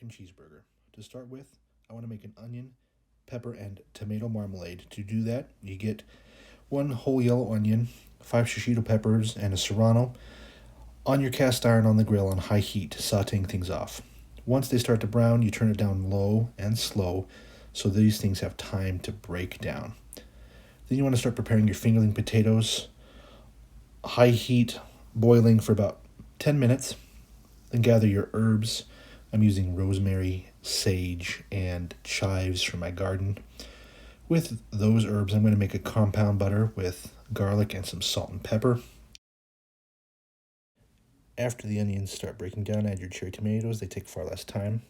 chicken cheeseburger. To start with, I want to make an onion, pepper, and tomato marmalade. To do that, you get one whole yellow onion, 5 shishito peppers, and a serrano on your cast iron on the grill on high heat, sauteing things off. Once they start to brown, you turn it down low and slow so these things have time to break down. Then you want to start preparing your fingerling potatoes. High heat, boiling for about 10 minutes. Then gather your herbs. I'm using rosemary, sage, and chives from my garden. With those herbs, I'm going to make a compound butter with garlic and some salt and pepper. After the onions start breaking down, add your cherry tomatoes. They take far less time.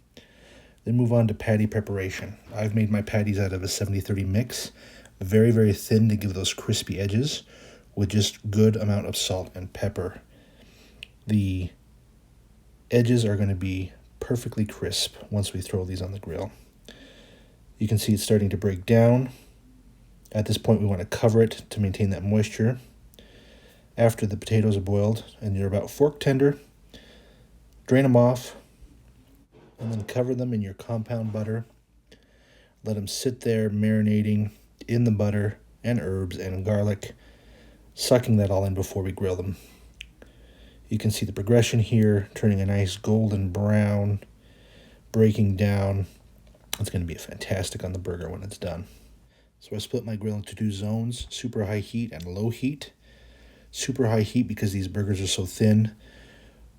Then move on to patty preparation. I've made my patties out of a 70-30 mix. Very, very thin to give those crispy edges with just good amount of salt and pepper. The edges are going to be perfectly crisp once we throw these on the grill. You can see it's starting to break down. At this point, we want to cover it to maintain that moisture. After the potatoes are boiled and they're about fork tender, drain them off and then cover them in your compound butter. Let them sit there marinating in the butter and herbs and garlic, sucking that all in before we grill them. You can see the progression here, turning a nice golden brown, breaking down. It's going to be fantastic on the burger when it's done. So I split my grill into 2 zones, super high heat and low heat. Super high heat because these burgers are so thin.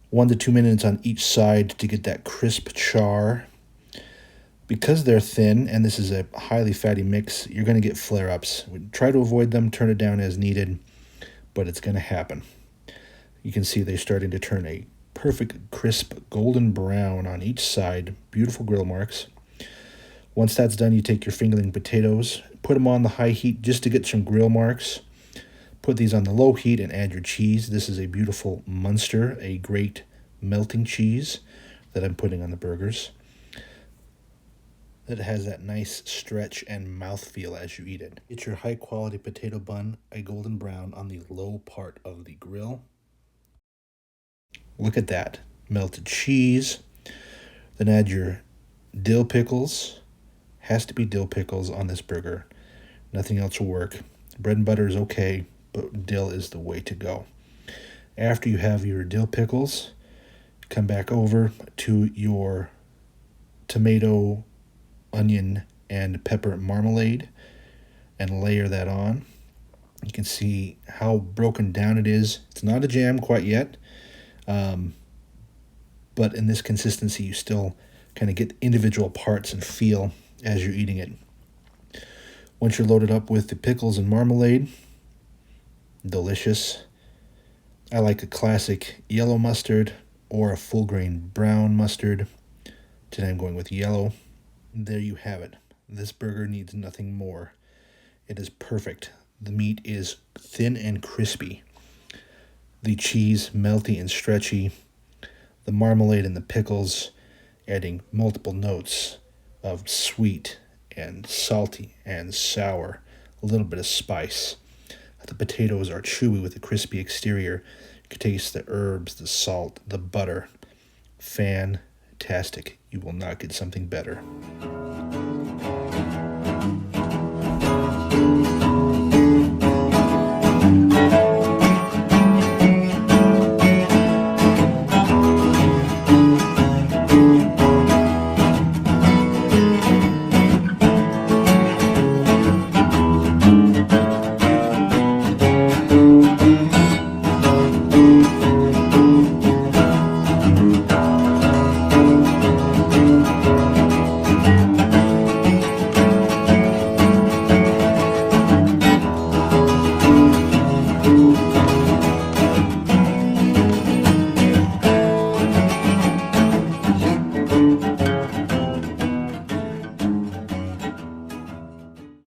1 to 2 minutes on each side to get that crisp char. Because they're thin and this is a highly fatty mix, you're going to get flare-ups. Try to avoid them, turn it down as needed, but it's going to happen. You can see they're starting to turn a perfect crisp golden brown on each side. Beautiful grill marks. Once that's done, you take your fingerling potatoes, put them on the high heat just to get some grill marks. Put these on the low heat and add your cheese. This is a beautiful Munster, a great melting cheese that I'm putting on the burgers. It has that nice stretch and mouthfeel as you eat it. Get your high quality potato bun, a golden brown on the low part of the grill. Look at that, melted cheese. Then add your dill pickles. Has to be dill pickles on this burger. Nothing else will work. Bread and butter is okay, but dill is the way to go. After you have your dill pickles, come back over to your tomato, onion, and pepper marmalade and layer that on. You can see how broken down it is. It's not a jam quite yet, but in this consistency, you still kind of get individual parts and feel as you're eating it. Once you're loaded up with the pickles and marmalade, delicious. I like a classic yellow mustard or a full grain brown mustard. Today I'm going with yellow. There you have it. This burger needs nothing more. It is perfect. The meat is thin and crispy. The cheese melty and stretchy. The marmalade and the pickles adding multiple notes of sweet and salty and sour. A little bit of spice. The potatoes are chewy with a crispy exterior. You can taste the herbs, the salt, the butter. Fantastic. You will not get something better.